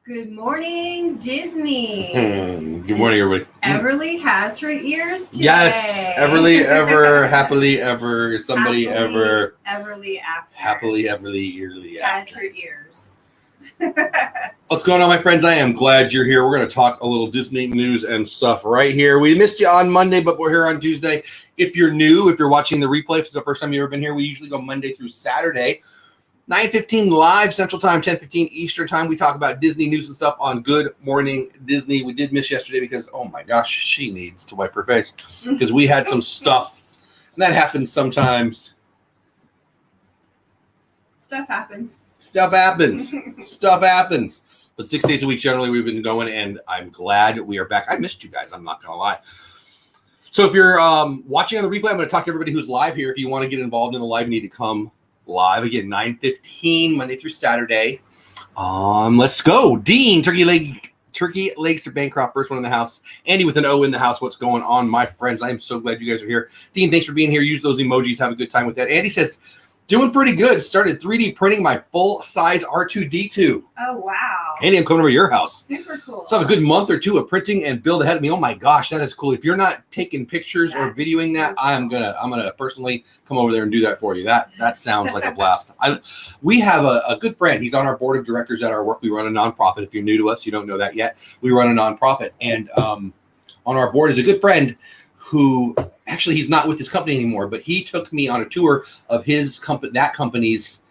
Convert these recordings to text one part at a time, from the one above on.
Good morning, Disney. Good morning, everybody. Everly has her ears today. Yes, Everly ever, happily ever, somebody ever. Everly after. Happily, everly, early has after. her ears. What's going on, my friends? I am glad you're here. We're going to talk a little Disney news and stuff right here. We missed you on Monday, but we're here on Tuesday. If you're new, if you're watching the replay, if it's the first time you've ever been here, we usually go Monday through Saturday. 9:15 live Central Time, 10:15 Eastern Time. We talk about Disney news and stuff on Good Morning Disney. We did miss yesterday because, oh my gosh, she needs to wipe her face because we had some stuff. And that happens sometimes. Stuff happens. Stuff happens. Stuff happens. But 6 days a week, generally, we've been going, and I'm glad we are back. I missed you guys. I'm not going to lie. So if you're watching on the replay, I'm going to talk to everybody who's live here. If you want to get involved in the live, you need to come live again, 9:15 Monday through Saturday. Let's go. Dean, Turkey Legs to Bancroft, first one in the house. Andy with an O in the house. What's going on, my friends? I am so glad you guys are here. Dean, thanks for being here. Use those emojis. Have a good time with that. Andy says, doing pretty good. Started 3D printing my full-size R2-D2. Oh, wow. Andy, I'm coming over to your house. Super cool. So I have a good month or two of printing and build ahead of me. Oh my gosh, that is cool. If you're not taking pictures or videoing that, I'm gonna personally come over there and do that for you. That sounds like a blast. We have a good friend. He's on our board of directors at our work. We run a nonprofit. If you're new to us, you don't know that yet. We run a nonprofit, and on our board is a good friend who actually he's not with his company anymore, but he took me on a tour of his company's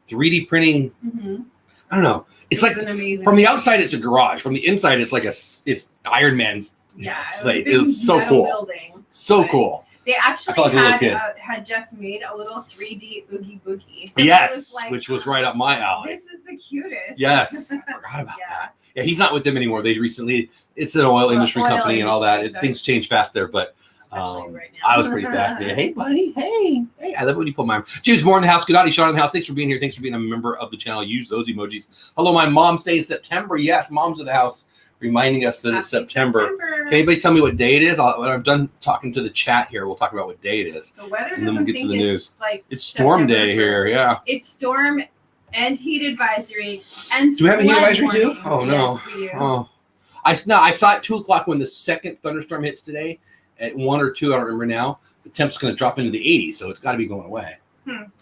3D printing. Mm-hmm. I don't know. It's like from the outside, it's a garage. From the inside, it's like it's Iron Man's plate. It was so cool. Building, so cool. They actually had just made a little 3D Oogie Boogie. Yes, which was right up my alley. This is the cutest. Yes, I forgot about that. Yeah, he's not with them anymore. They recently, it's an oil industry company and all that. Things change fast there, but right now. I was pretty fascinated. Hey, buddy. Hey. I love it when you put my arm. James Moore in the house. Good night, Sean in the house. Thanks for being here. Thanks for being a member of the channel. Use those emojis. Hello, my mom saying September. Yes, mom's in the house, reminding us that it's September. Can anybody tell me what day it is? When I'm done talking to the chat here, we'll talk about what day it is. The weather and then we'll get to the news. It's storm day here. Yeah. It's storm and heat advisory. And do we have a heat advisory too? Oh no. Yes, we do. Oh, I saw it at 2:00 when the second thunderstorm hits today. At 1 or 2, I don't remember now. The temp's going to drop into the 80s, so it's got to be going away.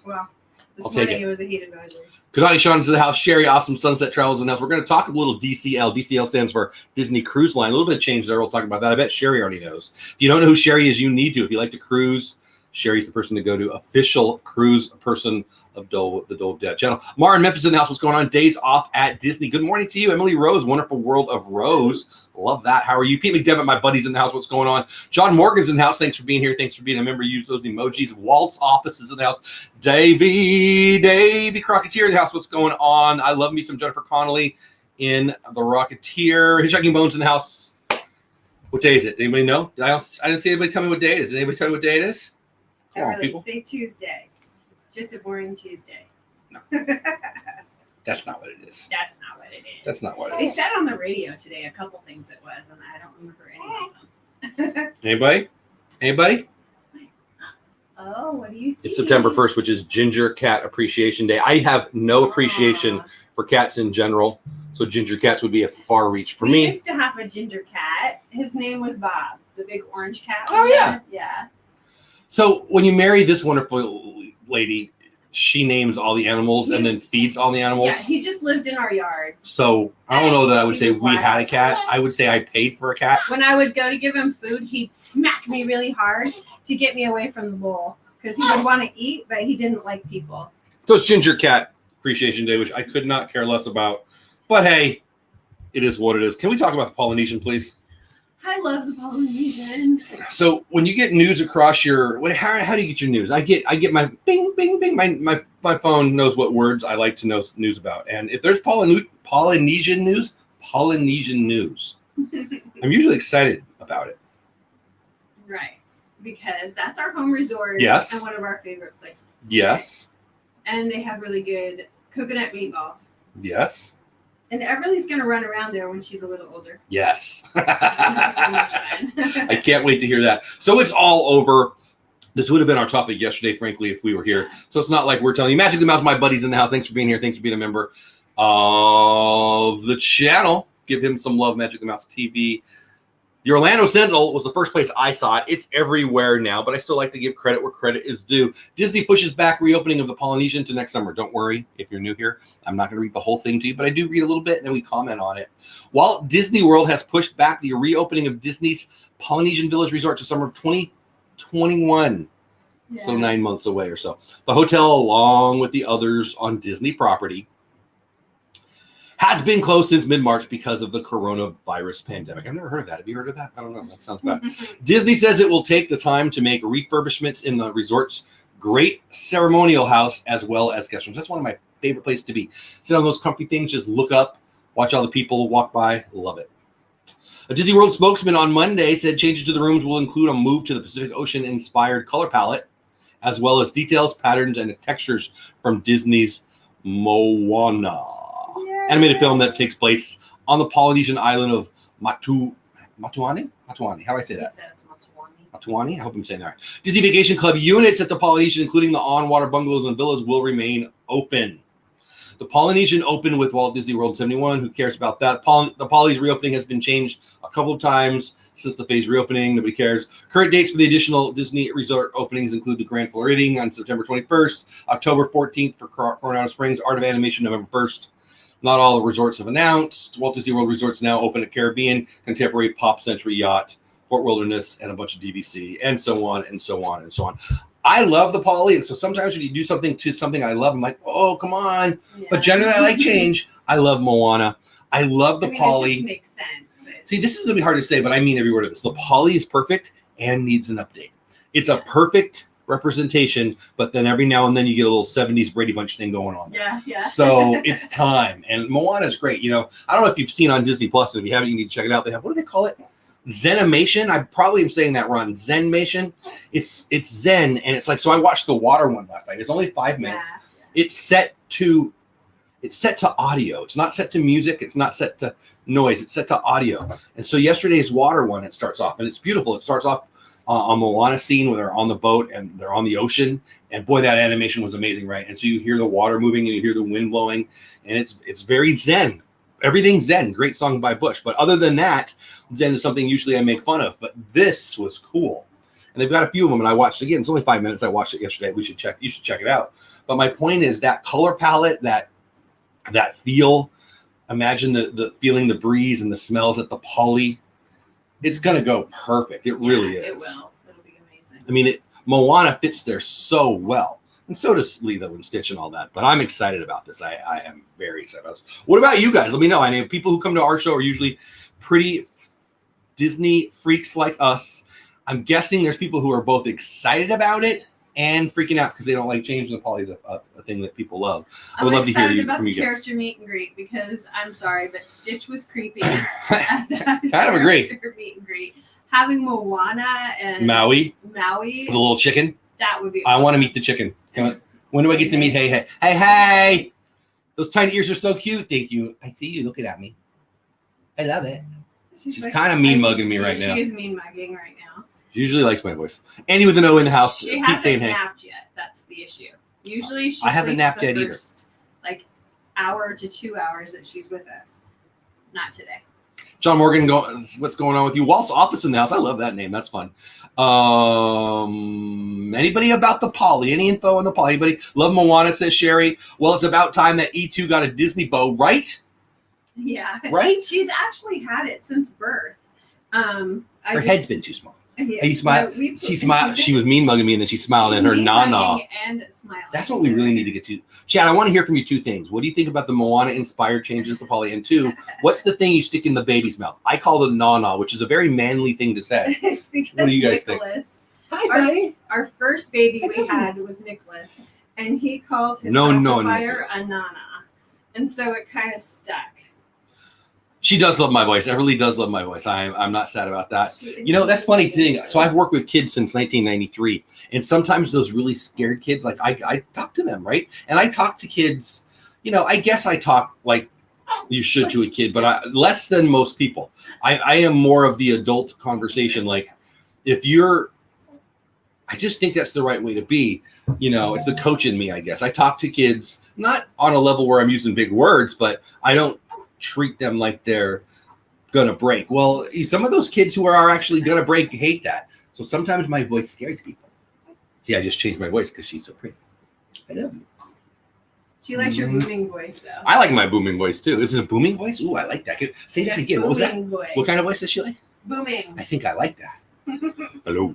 Well, this morning it was a heat advisory. Good night, Sean, to the house. Sherry, awesome sunset travels in the house. We're going to talk a little DCL. DCL stands for Disney Cruise Line. A little bit of change there. We'll talk about that. I bet Sherry already knows. If you don't know who Sherry is, you need to. If you like to cruise, Sherry's the person to go to. Official cruise person of the Dole Whip channel. Mara in Memphis in the house. What's going on? Days off at Disney. Good morning to you. Emily Rose, Wonderful World of Rose. Love that. How are you? Pete McDevitt, my buddy's in the house. What's going on? John Morgan's in the house. Thanks for being here. Thanks for being a member. Use those emojis. Walt's office is in the house. Davey Crocketeer in the house. What's going on? I love me some Jennifer Connelly in the Rocketeer. Hitchhiking Bones in the house. What day is it? Anybody know? I didn't see anybody tell me what day it is. Did anybody tell me what day it is? Come on, people. Say Tuesday. Just a boring Tuesday. No. That's not what it is. That's not what it is. That's not what it is. is. They said on the radio today a couple things it was, and I don't remember any of them. Anybody? Oh, what do you see? It's September 1st, which is Ginger Cat Appreciation Day. I have no appreciation for cats in general, so ginger cats would be a far reach for me. We used to have a ginger cat. His name was Bob, the big orange cat. Oh, yeah. Yeah. So when you marry this wonderful lady, she names all the animals and then feeds all the animals. Yeah, he just lived in our yard. So I don't know that I would say we had a cat. I would say I paid for a cat. When I would go to give him food, he'd smack me really hard to get me away from the bowl because he would want to eat, but he didn't like people. So it's Ginger Cat Appreciation Day, which I could not care less about. But hey, it is what it is. Can we talk about the Polynesian, please? I love the Polynesian. So when you get news across your, how do you get your news? I get my bing, bing, bing. My phone knows what words I like to know news about. And if there's Polynesian news, I'm usually excited about it. Right. Because that's our home resort. Yes. And one of our favorite places to yes. stay. And they have really good coconut meatballs. Yes. And Everly's going to run around there when she's a little older. Yes. So much fun. I can't wait to hear that. So it's all over. This would have been our topic yesterday, frankly, if we were here. So it's not like we're telling you, Magic the Mouse, my buddy's in the house. Thanks for being here. Thanks for being a member. of the channel. Give him some love, Magic the Mouse TV. The Orlando Sentinel was the first place I saw it. It's everywhere now, but I still like to give credit where credit is due. Disney pushes back reopening of the Polynesian to next summer. Don't worry if you're new here. I'm not going to read the whole thing to you, but I do read a little bit, and then we comment on it. Walt Disney World has pushed back the reopening of Disney's Polynesian Village Resort to summer of 2021. Yeah. So 9 months away or so. The hotel, along with the others on Disney property, has been closed since mid-March because of the coronavirus pandemic. I've never heard of that. Have you heard of that? I don't know. That sounds bad. Disney says it will take the time to make refurbishments in the resort's great ceremonial house as well as guest rooms. That's one of my favorite places to be. Sit on those comfy things, just look up, watch all the people walk by. Love it. A Disney World spokesman on Monday said changes to the rooms will include a move to the Pacific Ocean-inspired color palette, as well as details, patterns, and textures from Disney's Moana. Yay. Animated film that takes place on the Polynesian island of Matuani? How do I say that? Matuani? I hope I'm saying that right. Disney Vacation Club units at the Polynesian, including the on-water bungalows and villas, will remain open. The Polynesian opened with Walt Disney World 71. Who cares about that? The Poly's reopening has been changed a couple of times since the phase reopening. Nobody cares. Current dates for the additional Disney resort openings include the Grand Floridian on September 21st, October 14th for Coronado Springs, Art of Animation November 1st. Not all the resorts have announced. Walt Disney World resorts now open at Caribbean, Contemporary, Pop Century Yacht, Fort Wilderness, and a bunch of DVC, and so on and so on and so on. I love the Poly, and so sometimes when you do something to something I love, I'm like, oh, come on. Yeah. But generally, I like change. I love Moana. I love the Poly. It just makes sense. See, this is going to be hard to say, but I mean every word of this. The Poly is perfect and needs an update. It's a perfect representation, but then every now and then you get a little 70s Brady Bunch thing going on. Yeah. So it's time. And Moana is great. You know, I don't know if you've seen on Disney Plus, and if you haven't, you need to check it out. They have, what do they call it? Zenimation. I probably am saying that wrong. Zenmation. It's Zen, and it's like, so I watched the water one last night. It's only 5 minutes. Yeah. It's set to audio. It's not set to music. It's not set to noise. It's set to audio. And so yesterday's water one, it starts off, and it's beautiful. It starts off on Moana scene where they're on the boat and they're on the ocean, and boy, that animation was amazing, right? And so you hear the water moving and you hear the wind blowing, and it's very Zen. Everything's Zen. Great song by Bush, but other than that, Zen is something usually I make fun of. But this was cool, and they've got a few of them. And I watched it again. It's only 5 minutes. I watched it yesterday. You should check it out. But my point is that color palette, that feel. Imagine the feeling, the breeze, and the smells at the Poly. It's going to go perfect. It really is. It will. It'll be amazing. I mean, Moana fits there so well. And so does Lilo and Stitch and all that. But I'm excited about this. I am very excited about this. What about you guys? Let me know. I know people who come to our show are usually pretty Disney freaks like us. I'm guessing there's people who are both excited about it and freaking out because they don't like change. The Poly's a thing that people love. I would love to hear about from you guys. Character meet and greet, because I'm sorry, but Stitch was creepy. Kind of agree. Meet and greet. Having Moana and Maui, the little chicken. That would be. I want to meet the chicken. When do I get to meet? Hey! Those tiny ears are so cute. Thank you. I see you looking at me. I love it. She's like, kind of mean mugging me right now. She is mean mugging right now. She usually likes my voice. Andy with an O in the house. She hasn't napped yet. That's the issue. Usually she. I haven't napped yet either. Like hour to 2 hours that she's with us. Not today. John Morgan, what's going on with you? Walt's office in the house. I love that name. That's fun. Anybody about the Poly? Any info on the Poly? Anybody? Love Moana, says Sherry. Well, it's about time that E2 got a Disney bow, right? Yeah. Right? She's actually had it since birth. Her head's been too small. Yeah, you smiled. She smiled. She was mean mugging me, and then she smiled in her na-na. And smiling. That's what we really need to get to. Chad, I want to hear from you two things. What do you think about the Moana-inspired changes at the Poly? And two, what's the thing you stick in the baby's mouth? I call it a na-na, which is a very manly thing to say. It's because what do you guys Nicholas, think? Hi, buddy. Our first baby we had was Nicholas, and he called his pacifier a nana, and so it kind of stuck. She does love my voice. Everly does love my voice. I'm not sad about that. You know, that's funny thing. So I've worked with kids since 1993, and sometimes those really scared kids, like I talk to them, right? And I talk to kids, you know, I guess I talk like you should to a kid, but less than most people. I am more of the adult conversation. Like if you're, I just think that's the right way to be. You know, it's the coach in me, I guess. I talk to kids not on a level where I'm using big words, but I don't treat them like they're gonna break. Well, some of those kids who are actually gonna break hate that. So sometimes my voice scares people. See, I just changed my voice because she's so pretty. I love you. She likes your booming voice, though. I like my booming voice too. Is it a booming voice? Ooh, I like that. Say that again. What was that? Voice. What kind of voice does she like? Booming. I think I like that. Hello.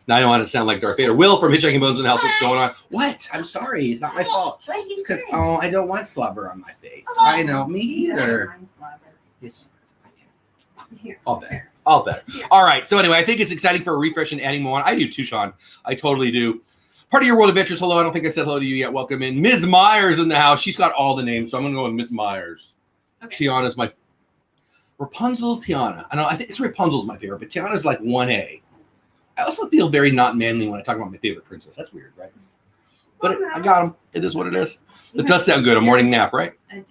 Now I don't want to sound like Darth Vader. Will from Hitchhiking Bones in the House. What's going on? What? I'm sorry. It's not my fault. Because I don't want slobber on my face. I know. Me either. Yes. Here. All better. All better. Yeah. All right. So anyway, I think it's exciting for a refresh and adding Moana. I do too, Sean. I totally do. Part of your world adventures. Hello. I don't think I said hello to you yet. Welcome in. Ms. Myers in the house. She's got all the names, so I'm going to go with Ms. Myers. Okay. Tiana's my Rapunzel. Tiana. I think it's Rapunzel's my favorite, but Tiana's like 1A. I also feel very not manly when I talk about my favorite princess. That's weird, right? But I got them. It is what it is. It does sound good. A morning nap, right? A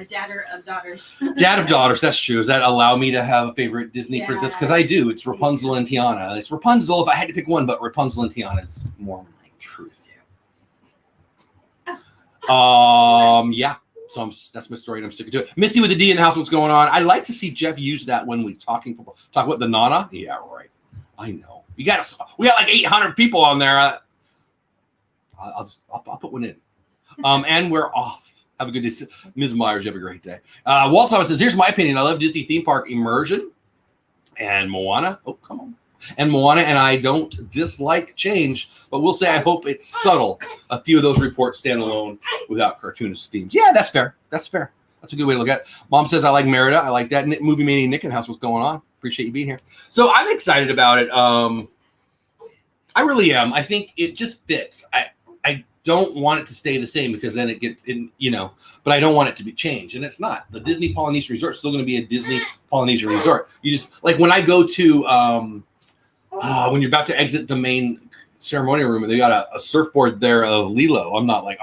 dadder of daughters. Dad of daughters, that's true. Does that allow me to have a favorite Disney princess? Because I do. It's Rapunzel and Tiana. It's Rapunzel if I had to pick one, but Rapunzel and Tiana is more like truth. Yeah. So that's my story, and I'm sticking to it. Misty with the D in the house. What's going on? I like to see Jeff use that when we talk about the Nana. Yeah, right. I know. We got like 800 people on there. I'll put one in. And we're off. Have a good day. Ms. Myers, you have a great day. Walt says, here's my opinion. I love Disney theme park immersion and Moana. Oh, come on. And Moana, and I don't dislike change, but we'll say I hope it's subtle. A few of those reports stand alone without cartoonist themes. Yeah, that's fair. That's fair. That's a good way to look at it. Mom says, I like Merida. I like that. Movie Mania Nicken House. What's going on? Appreciate you being here. So I'm excited about it. I really am. I think it just fits. I don't want it to stay the same because then it gets in, but I don't want it to be changed. And it's not. The Disney Polynesian Resort is still going to be a Disney Polynesian Resort. You just, like when I go to, when you're about to exit the main ceremonial room and they got a surfboard there of Lilo, I'm not like,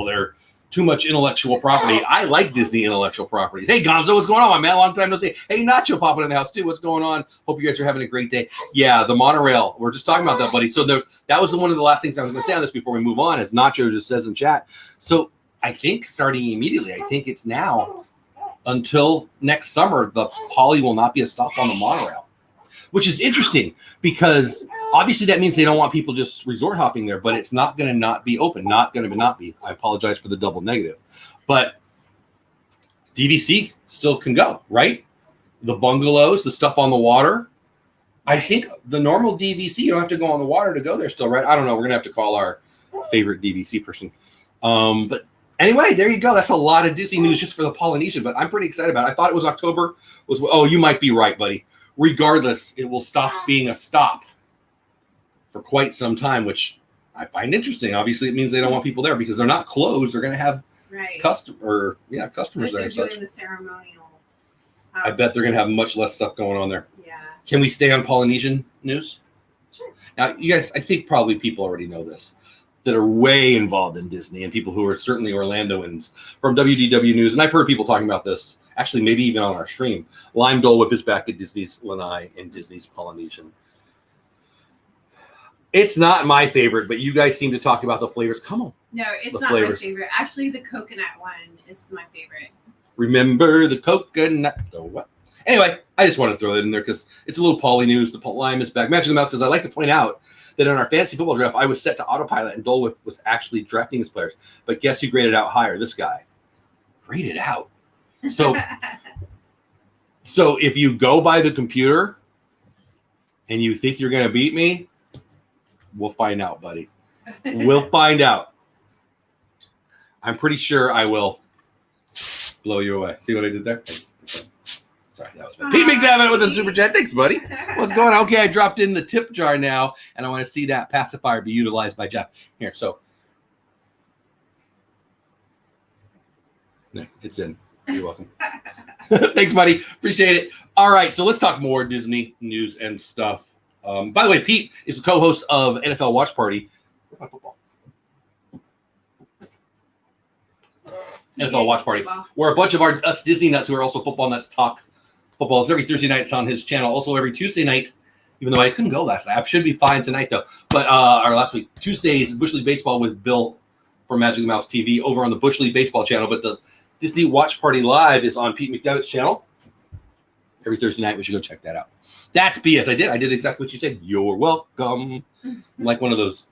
they're too much intellectual property. I like Disney intellectual properties. Hey, Gonzo, what's going on, my man? Long time no see. Hey, Nacho popping in the house, too. What's going on? Hope you guys are having a great day. Yeah, the monorail. We're just talking about that, buddy. So that was one of the last things I was going to say on this before we move on, as Nacho just says in chat. So I think starting immediately, I think it's now until next summer, the Poly will not be a stop on the monorail, which is interesting because obviously that means they don't want people just resort hopping there, but it's not going to not be open. Not going to not be. I apologize for the double negative. But DVC still can go, right? The bungalows, the stuff on the water. I think the normal DVC, you don't have to go on the water to go there still, right? I don't know. We're going to have to call our favorite DVC person. But anyway, there you go. That's a lot of Disney news just for the Polynesian, but I'm pretty excited about it. I thought it was October. You might be right, buddy. Regardless, it will stop being a stop for quite some time, which I find interesting. Obviously, it means they don't want people there because they're not closed. They're going to have customers there and such. The ceremonial house. I bet they're going to have much less stuff going on there. Yeah. Can we stay on Polynesian news? Sure. Now, you guys, I think probably people already know this, that are way involved in Disney and people who are certainly Orlandoans from WDW News. And I've heard people talking about this, actually, maybe even on our stream. Lime Dole Whip is back at Disney's Lanai and Disney's Polynesian. It's not my favorite, but you guys seem to talk about the flavors. Come on. No, it's not my favorite. Actually, the coconut one is my favorite. Remember the coconut. The what? Anyway, I just want to throw that in there because it's a little Poly news. The Lime is back. Magic the Mouse says, I'd like to point out that in our fantasy football draft, I was set to autopilot and Dole Whip was actually drafting his players. But guess who graded out higher? This guy. Graded out. So if you go by the computer and you think you're going to beat me, we'll find out, buddy. We'll find out. I'm pretty sure I will blow you away. See what I did there? Sorry, that was bad. Pete McDevitt with a super chat. Thanks, buddy. What's going on? Okay, I dropped in the tip jar now, and I want to see that pacifier be utilized by Jeff. Here, so. Yeah, it's in. You're welcome. Thanks, buddy. Appreciate it. All right, so let's talk more Disney news and stuff. By the way, Pete is the co-host of NFL Watch Party. Where's my football? NFL Watch Party, where a bunch of us Disney nuts who are also football nuts talk football. It's every Thursday night. It's on his channel. Also, every Tuesday night Even though I couldn't go last night. I should be fine tonight, though. But or last week, Tuesdays, Bush League Baseball with Bill from Magic the Mouse TV over on the Bush League Baseball channel. But the Disney Watch Party Live is on Pete McDevitt's channel. Every Thursday night, we should go check that out. That's BS. I did exactly what you said. You're welcome. I'm like one of those,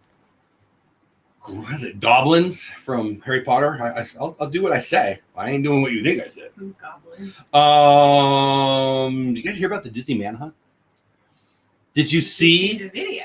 what is it, goblins from Harry Potter. I'll do what I say. I ain't doing what you think I said. Goblin. You guys hear about the Disney Manhunt? Did you see the video?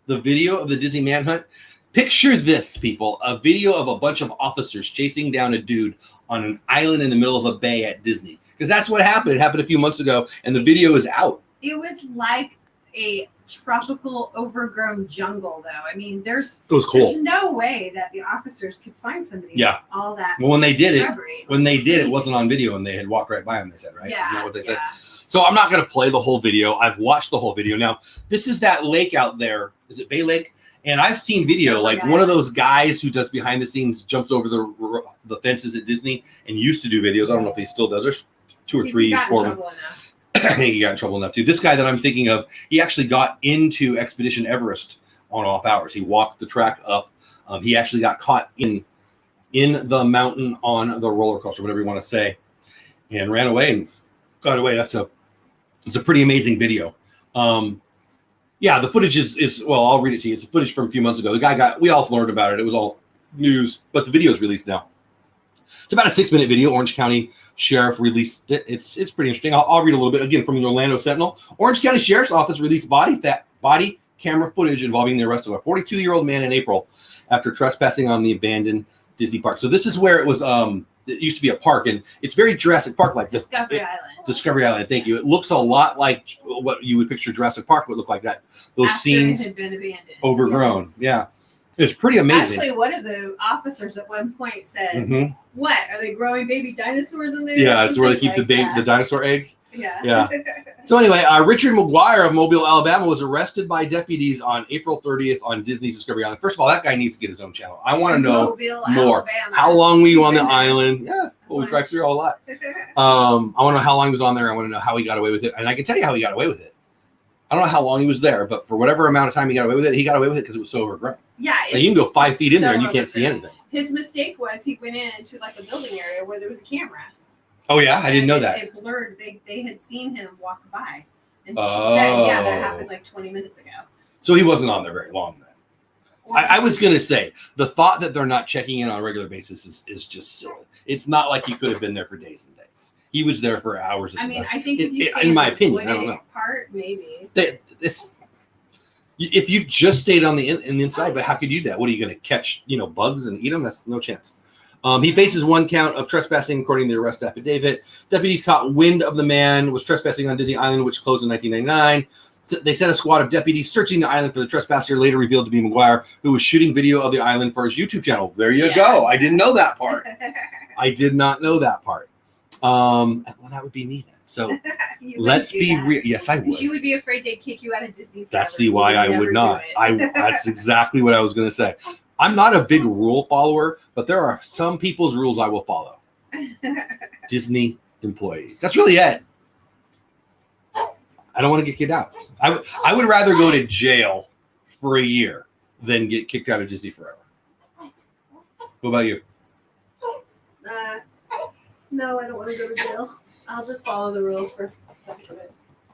The video of the Disney Manhunt? Picture this, people. A video of a bunch of officers chasing down a dude on an island in the middle of a bay at Disney. Because that's what happened. It happened a few months ago, and the video is out. It was like a tropical overgrown jungle, though. I mean, it was cool. There's no way that the officers could find somebody. Yeah. All that. Well, when they did shrubbery. it wasn't on video, and they had walked right by him. They said, right? Yeah. Isn't that what they said? So I'm not going to play the whole video. I've watched the whole video. Now, this is that lake out there. Is it Bay Lake? And I've seen video, like one of those guys who does behind the scenes, jumps over the fences at Disney and used to do videos. I don't know if he still does. There's 2 or 3, 4 of them. I think he got in trouble enough too. This guy that I'm thinking of, he actually got into Expedition Everest on off hours. He walked the track up. He actually got caught in the mountain on the roller coaster, whatever you want to say, and ran away and got away. It's a pretty amazing video. Yeah, the footage is well, I'll read it to you. It's footage from a few months ago. The guy we all learned about it. It was all news, but the video is released now. It's about a 6-minute video. Orange County Sheriff released it. It's pretty interesting. I'll read a little bit again from the Orlando Sentinel. Orange County Sheriff's Office released body camera footage involving the arrest of a 42-year-old man in April after trespassing on the abandoned Disney park. So this is where it was. It used to be a park, and it's very Jurassic Park like. Discovery Island. Discovery Island. Thank you. It looks a lot like what you would picture Jurassic Park would look like. That those After scenes it had been abandoned. overgrown. Yes. Yeah, it's pretty amazing. Actually, one of the officers at one point says, "What are they growing baby dinosaurs in there?" Yeah, that's where they keep like the dinosaur eggs. Yeah. Yeah. So anyway, Richard McGuire of Mobile, Alabama, was arrested by deputies on April 30th on Disney's Discovery Island. First of all, that guy needs to get his own channel. I want to know Mobile, more. Alabama. How long were you on the island? Yeah, well, we drive through a lot. I want to know how long he was on there. I want to know how he got away with it, and I can tell you how he got away with it. I don't know how long he was there, but for whatever amount of time he got away with it, he got away with it because it was so overgrown. Yeah, like you can go 5 feet in there and you can't see anything. His mistake was he went into like a building area where there was a camera. Oh yeah, I didn't know that. It blurred. They had seen him walk by, and she said, "Yeah, that happened like 20 minutes ago." So he wasn't on there very long then. I was gonna say the thought that they're not checking in on a regular basis is just silly. It's not like he could have been there for days and days. He was there for hours. I mean, I think if you in my opinion, I don't know. Part maybe. If you just stayed on the inside, but how could you do that? What are you going to catch? Bugs and eat them? That's no chance. He faces 1 count of trespassing, according to the arrest affidavit. Deputies caught wind of the man was trespassing on Disney Island, which closed in 1999. So they sent a squad of deputies searching the island for the trespasser, later revealed to be McGuire, who was shooting video of the island for his YouTube channel. There you go. I didn't know that part. I did not know that part. Well, that would be me then. So let's be real. Yes, I would. You would be afraid they'd kick you out of Disney. That's why I would not. That's exactly what I was going to say. I'm not a big rule follower, but there are some people's rules I will follow. Disney employees. That's really it. I don't want to get kicked out. I would rather go to jail for a year than get kicked out of Disney forever. What about you? No, I don't want to go to jail. I'll just follow the rules for.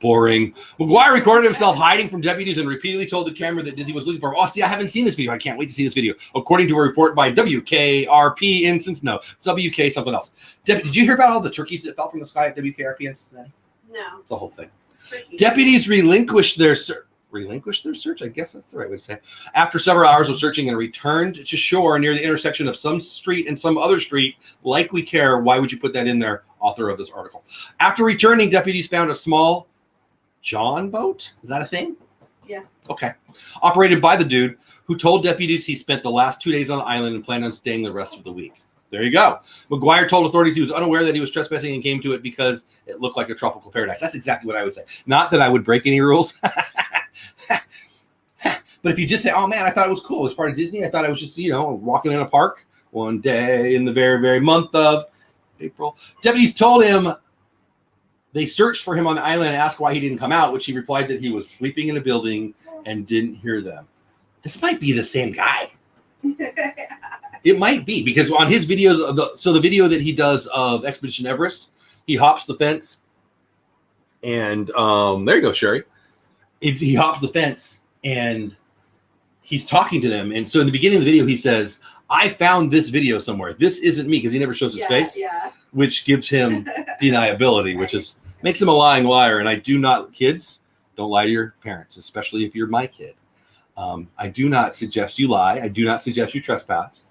Boring. McGuire recorded himself hiding from deputies and repeatedly told the camera that Disney was looking for him. Oh, see, I haven't seen this video. I can't wait to see this video. According to a report by WKRP in Cincinnati. No, it's WK something else. Did you hear about all the turkeys that fell from the sky at WKRP in Cincinnati? No. It's a whole thing. Deputies relinquished their search. I guess that's the right way to say it. After several hours of searching and returned to shore near the intersection of some street and some other street, like we care. Why would you put that in there, author of this article? After returning, deputies found a small John boat. Is that a thing? Yeah. Okay. Operated by the dude who told deputies he spent the last 2 days on the island and planned on staying the rest of the week. There you go. McGuire told authorities he was unaware that he was trespassing and came to it because it looked like a tropical paradise. That's exactly what I would say. Not that I would break any rules. But if you just say, oh man, I thought it was cool. It was part of Disney. I thought I was just, walking in a park one day in the very, very month of April. Deputies told him They searched for him on the island and asked why he didn't come out, which he replied that he was sleeping in a building and didn't hear them. This might be the same guy. It might be, because on his videos of the video that he does of Expedition Everest, he hops the fence, and there you go, Sherry. He hops the fence and he's talking to them, and so in the beginning of the video he says, "I found this video somewhere. This isn't me," because he never shows his face, which gives him deniability, which makes him a lying liar. And I do not, kids, don't lie to your parents, especially if you're my kid. I do not suggest you lie. I do not suggest you trespass.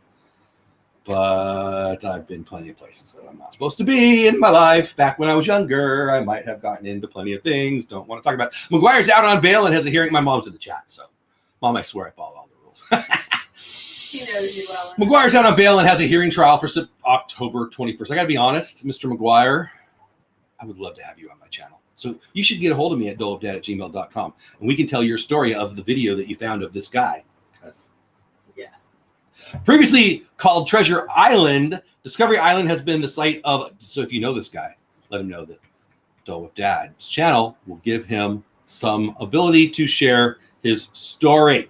But I've been plenty of places that I'm not supposed to be in my life. Back when I was younger, I might have gotten into plenty of things. Don't want to talk about it. McGuire's out on bail and has a hearing. My mom's in the chat, so Mom, I swear I follow all the rules. She knows you well. McGuire's out on bail and has a hearing trial for October 21st. I got to be honest, Mr. McGuire, I would love to have you on my channel. So you should get a hold of me at dolewhipdad@gmail.com, and we can tell your story of the video that you found of this guy. Previously called Treasure Island, Discovery Island has been the site of, so if you know this guy, let him know that Dole Whip Dad's channel will give him some ability to share his story.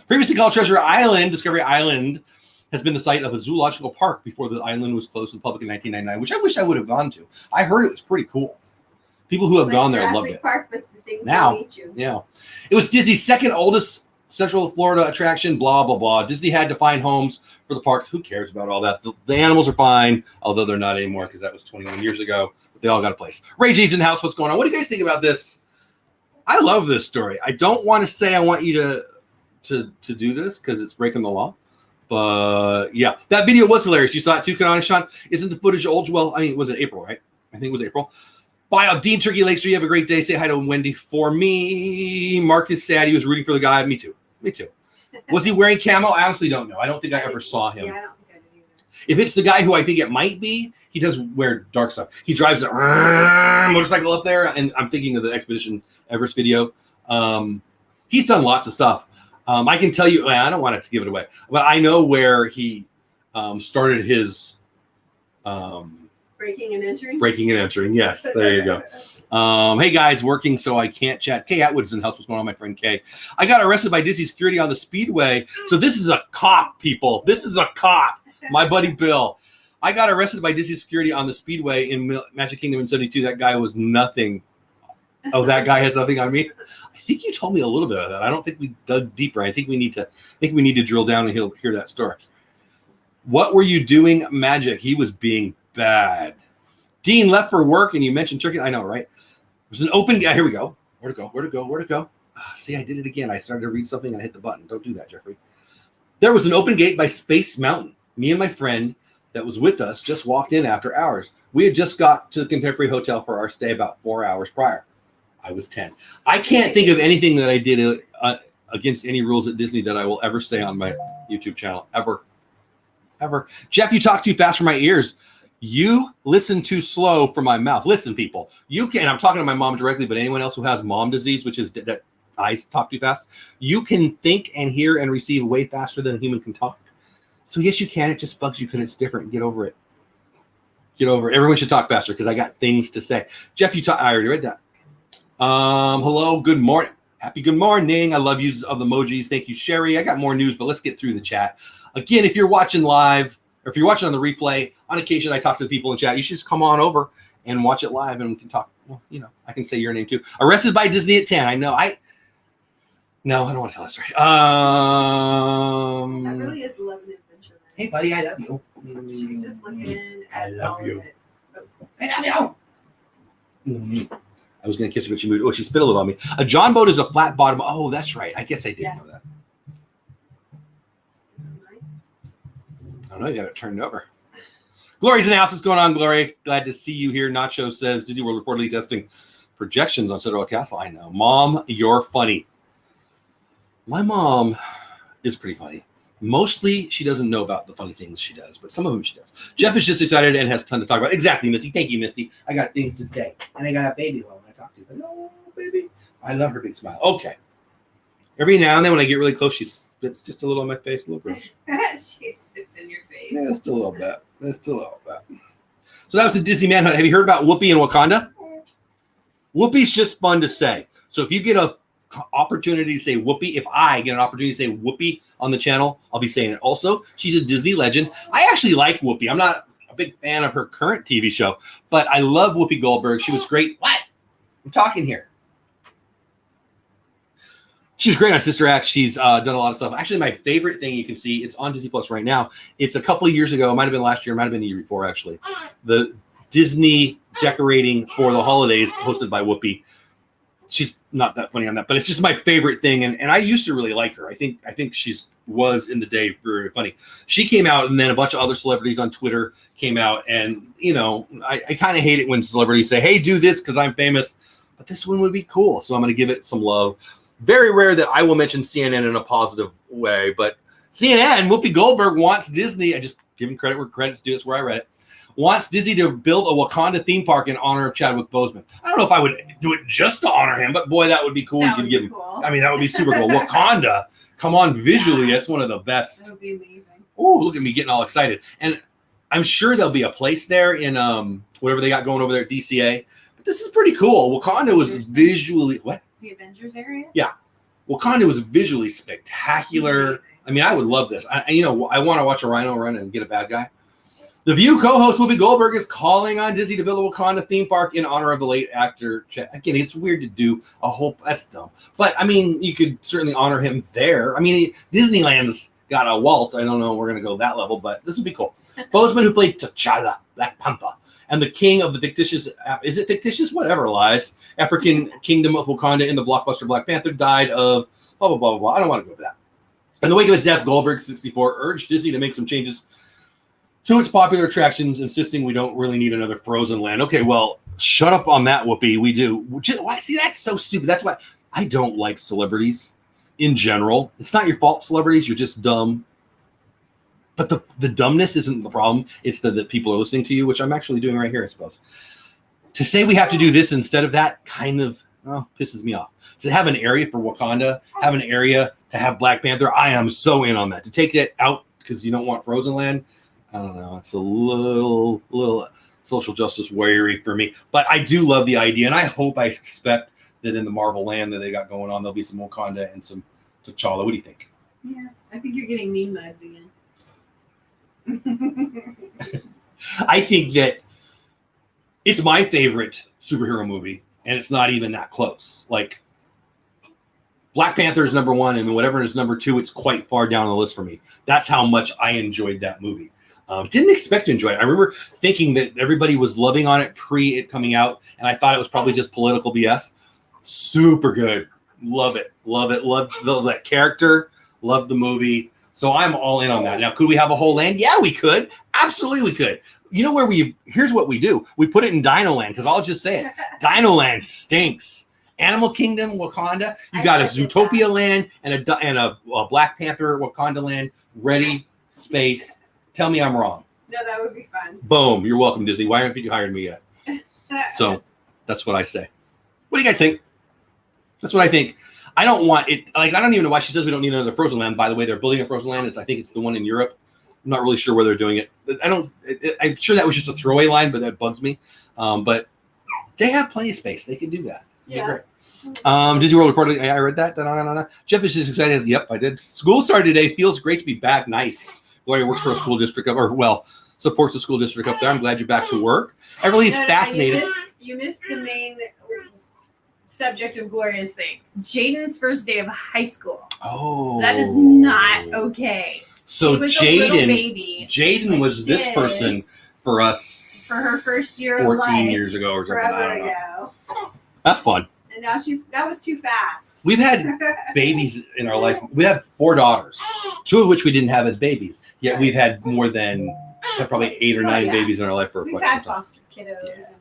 Previously called Treasure Island, Discovery Island has been the site of a zoological park before the island was closed to the public in 1999, which I wish I would have gone to. I heard it was pretty cool. People who have gone there loved it. Park, but the things Now, meet you. yeah. It was Disney's second oldest Central Florida attraction, blah, blah, blah. Disney had to find homes for the parks. Who cares about all that? The animals are fine, although they're not anymore because that was 21 years ago. But they all got a place. Ray G's in the house. What's going on? What do you guys think about this? I love this story. I don't want to say I want you to do this because it's breaking the law. But yeah, that video was hilarious. You saw it too, Kanani Sean. Isn't the footage old? Well, I mean, was it April, right? I think it was April. Bye out, Dean Turkey Lakes. You have a great day. Say hi to Wendy for me. Mark is sad. He was rooting for the guy. Me too. Me too. Was he wearing camo? I honestly don't know. I don't think I ever saw him. Yeah, I don't think I did either. If it's the guy who I think it might be, he does wear dark stuff. He drives a motorcycle up there, and I'm thinking of the Expedition Everest video. He's done lots of stuff. I can tell you, I don't want to give it away, but I know where he started his breaking and entering. Breaking and entering. Yes, there you go. Hey guys, working so I can't chat. Kay Atwood's in the house. What's going on, my friend Kay? I got arrested by Disney security on the Speedway. So this is a cop, people. This is a cop. My buddy Bill. I got arrested by Disney security on the Speedway in Magic Kingdom in '72. That guy was nothing. Oh, that guy has nothing on me. I think you told me a little bit of that. I don't think we dug deeper. I think we need to drill down and hear that story. What were you doing, Magic? He was being bad. Dean left for work, and you mentioned Turkey. I know, right? There's an open gate. Here we go. Where to go? Where to go? Where to go? See, I did it again. I started to read something and I hit the button. Don't do that, Jeffrey. There was an open gate by Space Mountain. Me and my friend that was with us just walked in after hours. We had just got to the Contemporary Hotel for our stay about 4 hours prior. I was 10. I can't think of anything that I did against any rules at Disney that I will ever say on my YouTube channel. Ever. Ever. Jeff, you talk too fast for my ears. You listen too slow for my mouth. Listen, people. You can, I'm talking to my mom directly, but anyone else who has mom disease, which is that I talk too fast, you can think and hear and receive way faster than a human can talk. So yes, you can. It just bugs you because it's different. Get over it. Get over it. Everyone should talk faster because I got things to say. Jeff, I already read that. Hello, good morning. Happy good morning. I love use of the emojis. Thank you, Sherry. I got more news, but let's get through the chat. Again, if you're watching live, or if you're watching on the replay, on occasion I talk to the people in chat. You should just come on over and watch it live, and we can talk. Well, you know, I can say your name too. Arrested by Disney at 10. I know. No, I don't want to tell that story. That really is Love and Adventure. Hey, buddy, I love you. She's just looking at I love you. Oh. I love you. I was going to kiss her, but she moved. Oh, she spit a little on me. A John boat is a flat bottom. Oh, that's right. I guess I didn't know that. I don't know. You got it turned over. Glory's in the house. What's going on, Glory? Glad to see you here. Nacho says Disney World reportedly testing projections on Cinderella Castle. I know. Mom, you're funny. My mom is pretty funny. Mostly, she doesn't know about the funny things she does, but some of them she does. Jeff is just excited and has a ton to talk about. Exactly, Misty. Thank you, Misty. I got things to say. And I got a baby when I talk to you. Hello, baby. I love her big smile. Okay. Every now and then when I get really close, she spits just a little on my face. A little gross. She spits in your face. Yeah, just a little bit. So that was the Disney Manhunt. Have you heard about Whoopi in Wakanda? Whoopi's just fun to say. So if you get a opportunity to say Whoopi, if I get an opportunity to say Whoopi on the channel, I'll be saying it. Also, she's a Disney legend. I actually like Whoopi. I'm not a big fan of her current TV show, but I love Whoopi Goldberg. She was great. What? I'm talking here. She was great on Sister Act. She's done a lot of stuff. Actually, my favorite thing you can see, it's on Disney Plus right now. It's a couple of years ago. It might have been last year. It might have been the year before, actually. The Disney decorating for the holidays hosted by Whoopi. She's not that funny on that, but it's just my favorite thing. And I used to really like her. I think she's was in the day very funny. She came out, and then a bunch of other celebrities on Twitter came out. And, you know, I kind of hate it when celebrities say, hey, do this because I'm famous. But this one would be cool. So I'm going to give it some love. Very rare that I will mention CNN in a positive way. But CNN, Whoopi Goldberg wants Disney. I just give him credit where credit's due. That's where I read it. Wants Disney to build a Wakanda theme park in honor of Chadwick Boseman. I don't know if I would do it just to honor him, but boy, that would be cool. That You would could be give him. cool. I mean, that would be super cool. Wakanda, come on, visually, that's one of the best. That would be amazing. Oh, look at me getting all excited. And I'm sure there'll be a place there in whatever they got going over there at DCA. But this is pretty cool. Wakanda was visually what? The Avengers area? Yeah. Wakanda was visually spectacular. I mean, I would love this. I want to watch a rhino run and get a bad guy. The View co-host Whoopi Goldberg is calling on Disney to build a Wakanda theme park in honor of the late actor. Again, it's weird to do a whole. That's dumb. But I mean, you could certainly honor him there. I mean, Disneyland's got a Walt. I don't know. We're gonna go that level, but this would be cool. Boseman, who played T'Challa, Black Panther, and the king of the fictitious, is it fictitious? Whatever lies. African kingdom of Wakanda in the blockbuster Black Panther died of blah blah blah blah blah. I don't want to go for that. In the wake of his death, Goldberg, 64, urged Disney to make some changes to its popular attractions, insisting we don't really need another Frozen Land. Okay, well, shut up on that, Whoopi. We do. Why? See, that's so stupid. That's why I don't like celebrities in general. It's not your fault, celebrities. You're just dumb. But the dumbness isn't the problem. It's that people are listening to you, which I'm actually doing right here, I suppose. To say we have to do this instead of that kind of pisses me off. To have an area for Wakanda, have an area to have Black Panther, I am so in on that. To take it out because you don't want Frozen Land, I don't know. It's a little social justice warrior for me. But I do love the idea, and I expect that in the Marvel land that they got going on, there'll be some Wakanda and some T'Challa. What do you think? Yeah, I think you're getting meme mugged again. I think that it's my favorite superhero movie, and it's not even that close. Like, Black Panther is number one, and whatever is number two, it's quite far down the list for me. That's how much I enjoyed that movie. Didn't expect to enjoy it. I remember thinking that everybody was loving on it pre it coming out, and I thought it was probably just political BS. Super good. Love it. Love it. Love that character. Love the movie. So I'm all in on that. Now, could we have a whole land? Yeah, we could. Absolutely, we could. You know where here's what we do. We put it in Dino Land, because I'll just say it. Dino Land stinks. Animal Kingdom, Wakanda. You got a Zootopia land and a Black Panther Wakanda land. Ready, space. Tell me I'm wrong. No, that would be fun. Boom. You're welcome, Disney. Why haven't you hired me yet? So that's what I say. What do you guys think? That's what I think. I don't want it. Like, I don't even know why she says we don't need another Frozen Land. By the way, they're building a Frozen Land. I think it's the one in Europe. I'm not really sure where they're doing it. I'm sure that was just a throwaway line, but that bugs me. But they have plenty of space. They can do that. Yeah. Great. Disney World reported. I read that. Jeff is just excited. Yep, I did. School started today. Feels great to be back. Nice. Gloria works for a school district supports the school district up there. I'm glad you're back to work. Everly is fascinated. You missed the main subject of Gloria's thing. Jaden's first day of high school. Oh, that is not okay. So Jaden was this person for us for her first year 14 of life, years ago or something. forever ago. That's fun. And now that was too fast. We've had babies in our life. We have 4 daughters, 2 of which we didn't have as babies. Yet we've had more than probably 8 or 9 babies in our life for so quite we've had some time. foster kiddos. Yeah.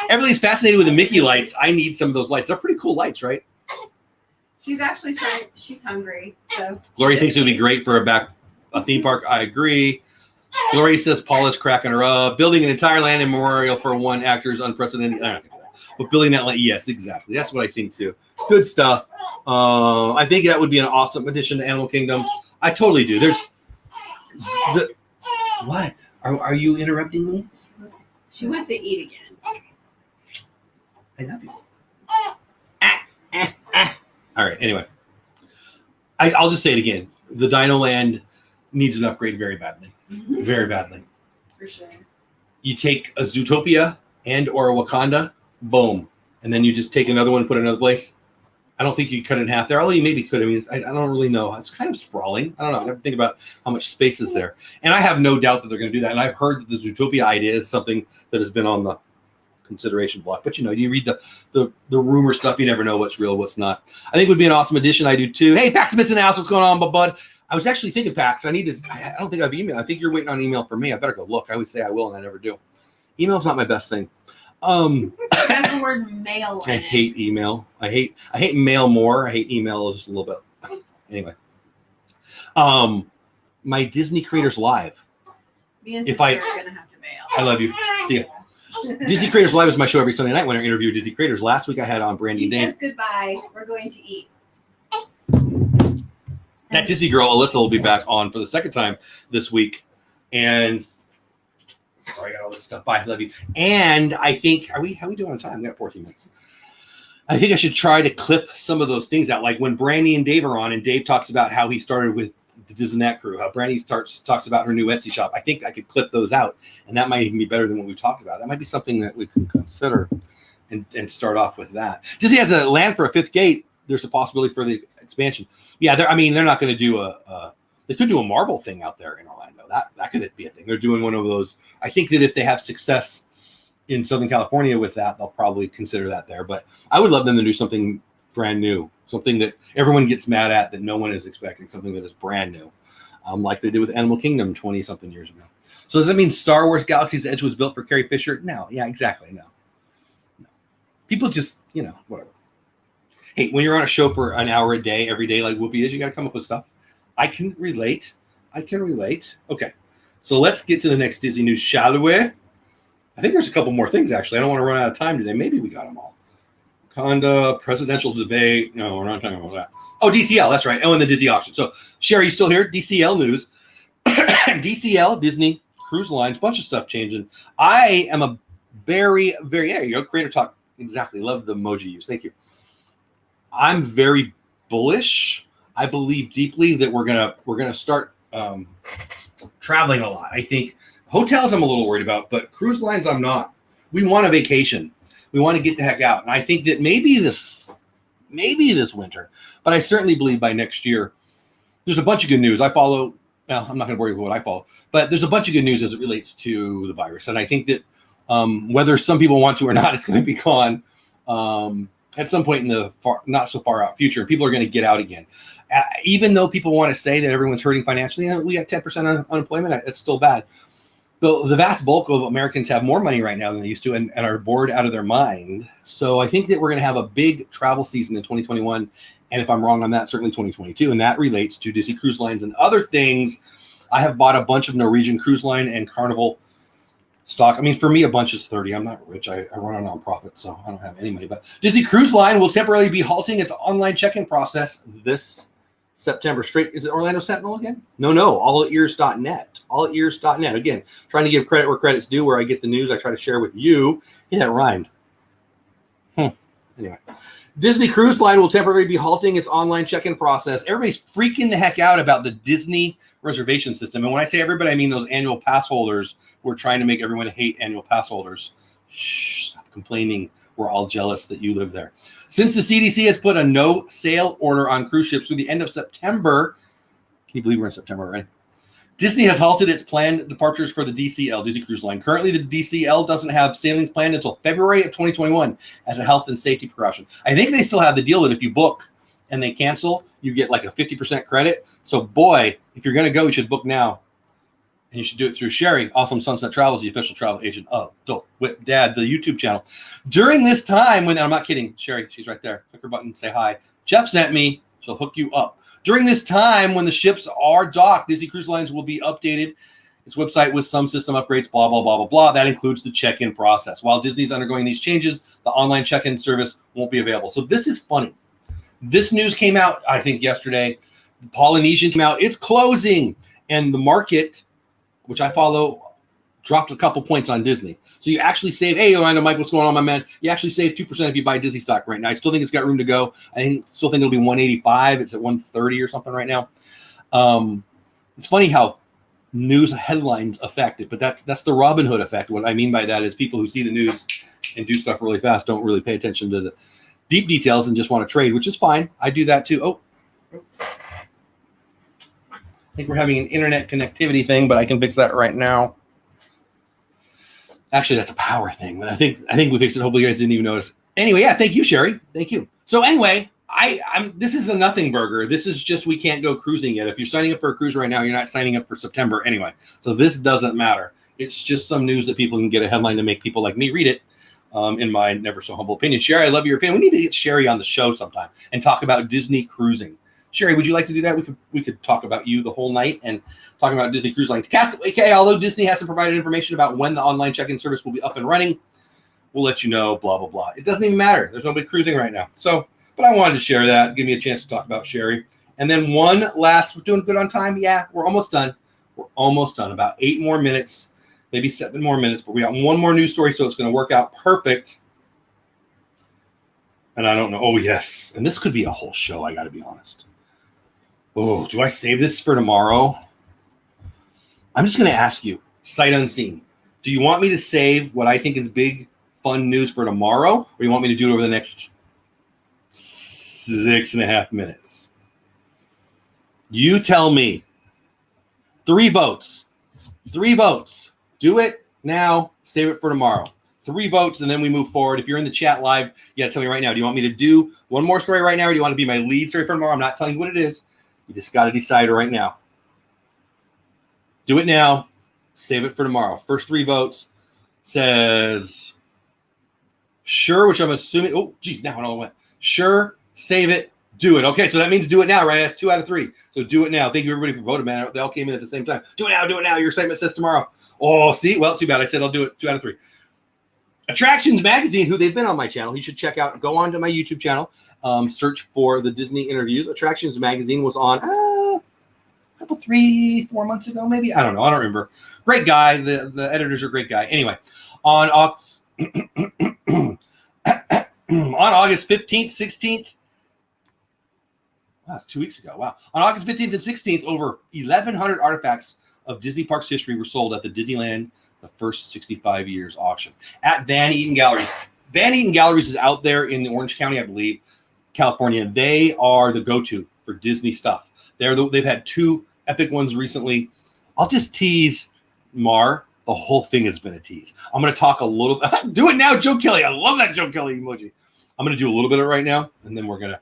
Everybody's fascinated with the Mickey lights. I need some of those lights. They're pretty cool lights, right? She's actually trying. She's hungry. So Gloria thinks it would be great for a theme park. I agree. Gloria says Paula's cracking her up. Building an entire land and memorial for one actor is unprecedented. I don't think that. But building that land, yes, exactly. That's what I think too. Good stuff. I think that would be an awesome addition to Animal Kingdom. I totally do. What? Are you interrupting me? she wants to eat again. I love you. All right. Anyway, I'll just say it again. The Dino Land needs an upgrade very badly. Very badly. For sure. You take a Zootopia and or a Wakanda, boom. And then you just take another one and put it in another place. I don't think you cut it in half there. Although you maybe could. I mean, I don't really know. It's kind of sprawling. I don't know. I never think about how much space is there. And I have no doubt that they're going to do that. And I've heard that the Zootopia idea is something that has been on the consideration block. But, you read the rumor stuff. You never know what's real, what's not. I think it would be an awesome addition. I do, too. Hey, Paximus in the house. What's going on, bud? I was actually thinking, Pax, I don't think I've emailed. I think you're waiting on email from me. I better go look. I always say I will, and I never do. Email's not my best thing. That's the word mail. I hate email. I hate mail more. I hate email just a little bit. Anyway, my Disney Creators Live. Me and sister are gonna have to bail. I love you. See ya. Disney Creators Live is my show every Sunday night when I interview Disney creators. Last week I had on Brandy and Dave. She says goodbye. We're going to eat. That Disney girl Alyssa will be back on for the second time this week, and. Sorry, I got all this stuff. Bye, love you. And I think, how we doing on time? We got 14 minutes. I think I should try to clip some of those things out, like when Brandy and Dave are on, and Dave talks about how he started with the Disneyland crew, how Brandy talks about her new Etsy shop. I think I could clip those out, and that might even be better than what we've talked about. That might be something that we can consider and start off with that. Disney has a land for a fifth gate. There's a possibility for the expansion. Yeah, they're not going to do they could do a Marvel thing out there in Orlando. That could be a thing. They're doing one of those. I think that if they have success in Southern California with that, they'll probably consider that there. But I would love them to do something brand new, something that everyone gets mad at, that no one is expecting, something that is brand new, like they did with Animal Kingdom 20-something years ago. So does that mean Star Wars Galaxy's Edge was built for Carrie Fisher? No. Yeah, exactly. No. People just, whatever. Hey, when you're on a show for an hour a day, every day, like Whoopi is, you got to come up with stuff. I can relate. Okay. So let's get to the next Disney news, shall we? I think there's a couple more things, actually. I don't want to run out of time today. Maybe we got them all. Wakanda, presidential debate. No, we're not talking about that. Oh, DCL. That's right. Oh, and the Disney auction. So, Sherry, you still here? DCL news. DCL, Disney Cruise Lines, bunch of stuff changing. I am a very, very, there you go, creator talk. Exactly. Love the emoji use. Thank you. I'm very bullish. I believe deeply that we're gonna start traveling a lot. I think hotels I'm a little worried about, but cruise lines I'm not. We want a vacation. We want to get the heck out, and I think that maybe this winter, but I certainly believe by next year. There's a bunch of good news. I follow. Well, I'm not going to worry about what I follow, but there's a bunch of good news as it relates to the virus, and I think that whether some people want to or not, it's going to be gone at some point in the not so far out future. People are going to get out again. Even though people want to say that everyone's hurting financially, we got 10% unemployment. It's still bad. The vast bulk of Americans have more money right now than they used to and are bored out of their mind. So I think that we're going to have a big travel season in 2021. And if I'm wrong on that, certainly 2022. And that relates to Disney Cruise Lines and other things. I have bought a bunch of Norwegian Cruise Line and Carnival stock. I mean, for me, a bunch is 30. I'm not rich. I run a nonprofit, so I don't have any money. But Disney Cruise Line will temporarily be halting its online check-in process this September. Straight, is it Orlando Sentinel again? No, allears.net. Allears.net. Again, trying to give credit where credit's due, where I get the news, I try to share with you. Yeah, it rhymed. Anyway, Disney Cruise Line will temporarily be halting its online check-in process. Everybody's freaking the heck out about the Disney reservation system. And when I say everybody, I mean those annual pass holders who are trying to make everyone hate annual pass holders. Shh, stop complaining. We're all jealous that you live there. Since the CDC has put a no sale order on cruise ships through the end of September, can you believe we're in September already? Disney has halted its planned departures for the DCL, Disney Cruise Line. Currently, the DCL doesn't have sailings planned until February of 2021 as a health and safety precaution. I think they still have the deal that if you book and they cancel, you get like a 50% credit. So, boy, if you're going to go, you should book now. And you should do it through Sherry, Awesome Sunset Travels, the official travel agent of Dole Whip Dad, the YouTube channel. During this time, I'm not kidding, Sherry, she's right there. Click her button, say hi. Jeff sent me, she'll hook you up. During this time, when the ships are docked, Disney Cruise Lines will be updated its website with some system upgrades, blah, blah, blah, blah, blah. That includes the check-in process. While Disney's undergoing these changes, the online check-in service won't be available. So this is funny. This news came out, I think, yesterday. Polynesian came out. It's closing. And the market, which I follow dropped a couple points on Disney. So you actually save, hey, I know, Mike, what's going on, my man? You actually save 2% if you buy Disney stock right now. I still think it's got room to go. Still think it'll be 185. It's at 130 or something right now. It's funny how news headlines affect it, but that's the Robin Hood effect. What I mean by that is people who see the news and do stuff really fast don't really pay attention to the deep details and just want to trade, which is fine. I do that too. Oh, I think we're having an internet connectivity thing, but I can fix that right now. Actually, that's a power thing, but I think we fixed it. Hopefully you guys didn't even notice. Anyway, yeah, thank you, Sherry. Thank you. So anyway, this is a nothing burger. This is just we can't go cruising yet. If you're signing up for a cruise right now, you're not signing up for September anyway. So this doesn't matter. It's just some news that people can get a headline to make people like me read it. In my never so humble opinion. Sherry, I love your opinion. We need to get Sherry on the show sometime and talk about Disney cruising. Sherry, would you like to do that? We could talk about you the whole night and talk about Disney Cruise Line. Castaway K, although Disney hasn't provided information about when the online check-in service will be up and running, we'll let you know, blah, blah, blah. It doesn't even matter. There's nobody cruising right now. So, but I wanted to share that, give me a chance to talk about Sherry. And then one last, we're doing good on time? Yeah, we're almost done. We're almost done. About 8 more minutes, maybe 7 more minutes, but we got one more news story, so it's going to work out perfect. And I don't know. Oh, yes. And this could be a whole show, I got to be honest. Oh, do I save this for tomorrow? I'm just going to ask you, sight unseen. Do you want me to save what I think is big, fun news for tomorrow? Or you want me to do it over the next 6.5 minutes? You tell me. 3 votes. 3 votes. Do it now. Save it for tomorrow. 3 votes, and then we move forward. If you're in the chat live, you got to tell me right now. Do you want me to do one more story right now, or do you want to be my lead story for tomorrow? I'm not telling you what it is. You just got to decide right now. Do it now. Save it for tomorrow. First 3 votes says sure, which I'm assuming. Oh, geez, now it all went. Sure, save it, do it. Okay, so that means do it now, right? That's 2 out of 3. So do it now. Thank you, everybody, for voting, man. They all came in at the same time. Do it now, do it now. Your segment says tomorrow. Oh, see? Well, too bad. I said I'll do it 2 out of 3. Attractions Magazine, who they've been on my channel. You should check out. Go on to my YouTube channel. Search for the Disney interviews. Attractions Magazine was on a couple 3-4 months ago, maybe. I don't know. I don't remember. Great guy. The editors are a great guy. Anyway, on August 15th, 16th. Wow, that's 2 weeks ago. Wow. On August 15th and 16th, over 1,100 artifacts of Disney Parks history were sold at the Disneyland the first 65 years auction at Van Eaton Galleries. Van Eaton Galleries is out there in Orange County, I believe, California. They are the go-to for Disney stuff. They've had 2 epic ones recently. I'll just tease Mar. The whole thing has been a tease. I'm going to talk a little. Do it now, Joe Kelly. I love that Joe Kelly emoji. I'm going to do a little bit of it right now, and then we're gonna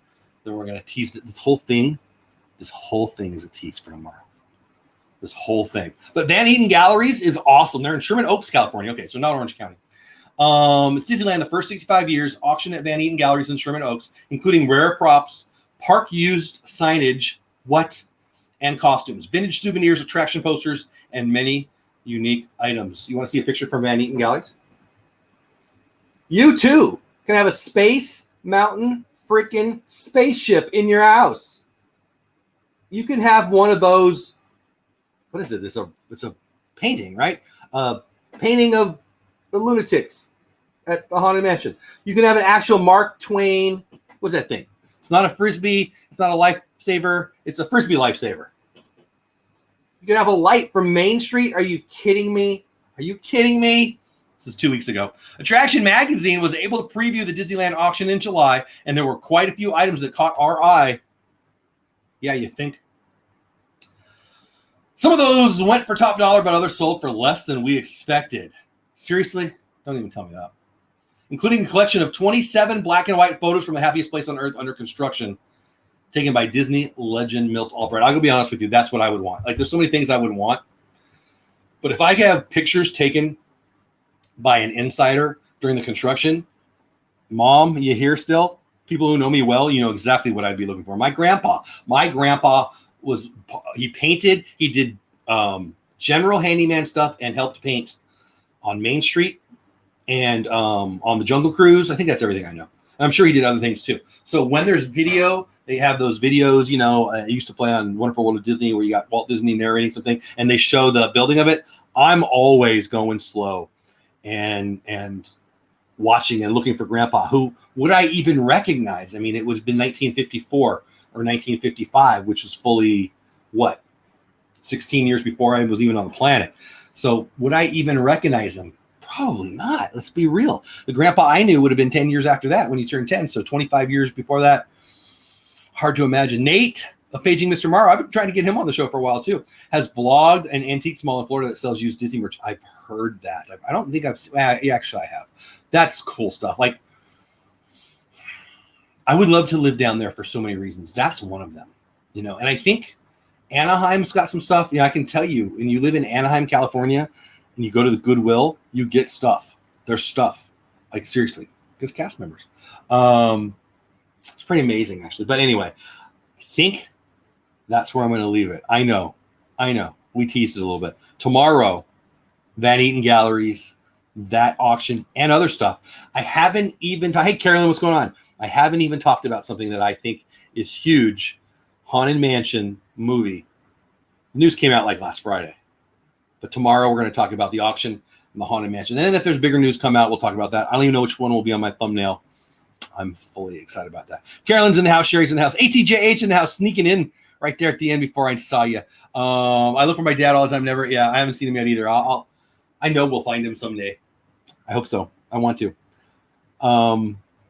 tease this whole thing. This whole thing is a tease for tomorrow. This whole thing. But Van Eaton Galleries is awesome. They're in Sherman Oaks, California. Okay, so not Orange County. It's Disneyland the first 65 years. Auction at Van Eaton Galleries in Sherman Oaks, including rare props, park used signage, and costumes, vintage souvenirs, attraction posters, and many unique items. You want to see a picture from Van Eaton Galleries? You too can have a Space Mountain freaking spaceship in your house. You can have one of those. What is it? It's a painting, right? Painting of the lunatics at the Haunted Mansion. You can have an actual Mark Twain. What's that thing? It's not a Frisbee. It's not a lifesaver. It's a Frisbee lifesaver. You can have a light from Main Street. Are you kidding me? Are you kidding me? This is 2 weeks ago. Attraction Magazine was able to preview the Disneyland auction in July, and there were quite a few items that caught our eye. Yeah, you think? Some of those went for top dollar, but others sold for less than we expected. Seriously? Don't even tell me that. Including a collection of 27 black and white photos from the happiest place on earth under construction, taken by Disney legend Milt Albright. I'm going to be honest with you. That's what I would want. Like, there's so many things I would want. But if I have pictures taken by an insider during the construction, Mom, you here still? People who know me well, you know exactly what I'd be looking for. My grandpa he painted, he did general handyman stuff and helped paint on Main Street and on the Jungle Cruise. I think that's everything I know. I'm sure he did other things too. So when there's video, they have those videos, I used to play on Wonderful World of Disney where you got Walt Disney narrating something and they show the building of it. I'm always going slow and watching and looking for Grandpa. Who would I even recognize? I mean, it would have been 1954 or 1955, which was fully, 16 years before I was even on the planet. So would I even recognize him? Probably not. Let's be real. The Grandpa I knew would have been 10 years after that when he turned 10. So 25 years before that. Hard to imagine. Nate of Paging Mr. Morrow, I've been trying to get him on the show for a while too, has vlogged an antique mall in Florida that sells used Disney merch. I've heard that. I don't think actually I have. That's cool stuff. Like, I would love to live down there for so many reasons. That's one of them, and I think Anaheim's got some stuff. I can tell you, when you live in Anaheim, California, and you go to the Goodwill, you get stuff. There's stuff. Like, seriously, because cast members. It's pretty amazing, actually. But anyway, I think that's where I'm going to leave it. I know. We teased it a little bit. Tomorrow, Van Eaton Galleries, that auction, and other stuff. I haven't even... Hey, Carolyn, what's going on? I haven't even talked about something that I think is huge. Haunted Mansion movie. The news came out like last Friday. But tomorrow we're going to talk about the auction and the Haunted Mansion. And then if there's bigger news come out, we'll talk about that. I don't even know which one will be on my thumbnail. I'm fully excited about that. Carolyn's in the house. Sherry's in the house. ATJH in the house, sneaking in right there at the end before I saw you. I look for my dad all the time. I haven't seen him yet either. I know we'll find him someday. I hope so. I want to.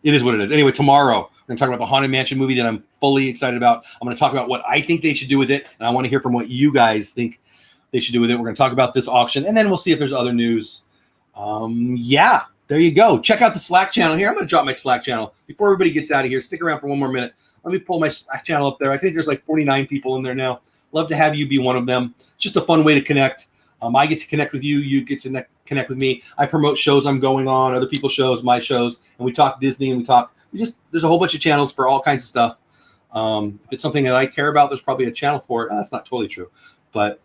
It is what it is. Anyway, tomorrow we're going to talk about the Haunted Mansion movie that I'm fully excited about. I'm going to talk about what I think they should do with it, and I want to hear from what you guys think they should do with it. We're going to talk about this auction, and then we'll see if there's other news. There you go. Check out the Slack channel here. I'm going to drop my Slack channel before everybody gets out of here. Stick around for one more minute. Let me pull my Slack channel up there. I think there's like 49 people in there now. Love to have you be one of them. It's just a fun way to connect. I get to connect with you. You get to connect with me. I promote shows I'm going on, other people's shows, my shows, and we talk Disney, and there's a whole bunch of channels for all kinds of stuff. If it's something that I care about, there's probably a channel for it. That's not totally true, but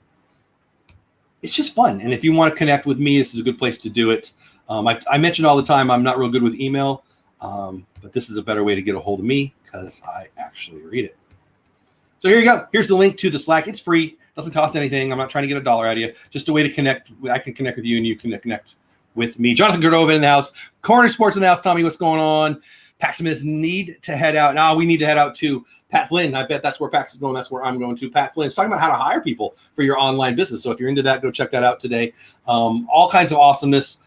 it's just fun. And if you want to connect with me, this is a good place to do it. I mention all the time I'm not real good with email, but this is a better way to get a hold of me because I actually read it. So here you go. Here's the link to the Slack. It's free. Doesn't cost anything. I'm not trying to get a dollar out of you. Just a way to connect. I can connect with you and you can connect with me. Jonathan Cordova in the house. Corner Sports in the house. Tommy, what's going on? Paximus need to head out. Now we need to head out to Pat Flynn. I bet that's where Pax is going. That's where I'm going to. Pat Flynn's talking about how to hire people for your online business. So if you're into that, go check that out today. All kinds of awesomeness.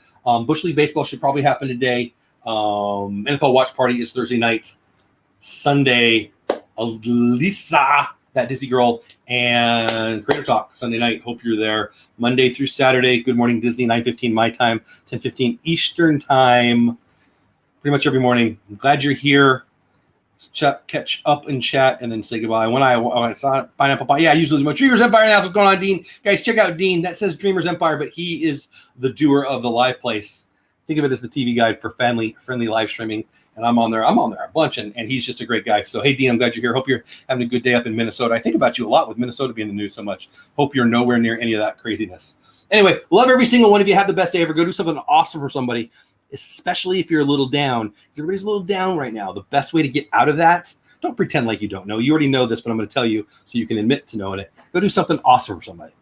Bush League baseball should probably happen today. NFL watch party is Thursday night. Sunday, Elisa, that Disney girl, and Creator Talk Sunday night. Hope you're there. Monday through Saturday, Good Morning Disney, 9:15 my time, 10:15 Eastern time. Pretty much every morning. I'm glad you're here. Let's catch up and chat and then say goodbye. When I saw Pineapple Pie, yeah, usually my Dreamers Empire in the house. What's going on, Dean? Guys, check out Dean. That says Dreamers Empire, but he is the doer of the live place. Think of it as the TV guide for family-friendly live streaming. And I'm on there a bunch, and he's just a great guy. So, hey, Dean, I'm glad you're here. Hope you're having a good day up in Minnesota. I think about you a lot with Minnesota being in the news so much. Hope you're nowhere near any of that craziness. Anyway, love every single one of you. Have the best day ever. Go do something awesome for somebody, especially if you're a little down. Because everybody's a little down right now. The best way to get out of that, don't pretend like you don't know. You already know this, but I'm going to tell you so you can admit to knowing it. Go do something awesome for somebody.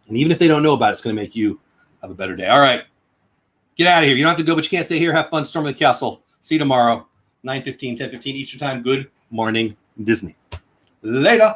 And even if they don't know about it, it's going to make you have a better day. All right. Get out of here. You don't have to go, but you can't stay here. Have fun. Storm the castle. See you tomorrow. 9:15, 10:15 Eastern time. Good morning, Disney. Later.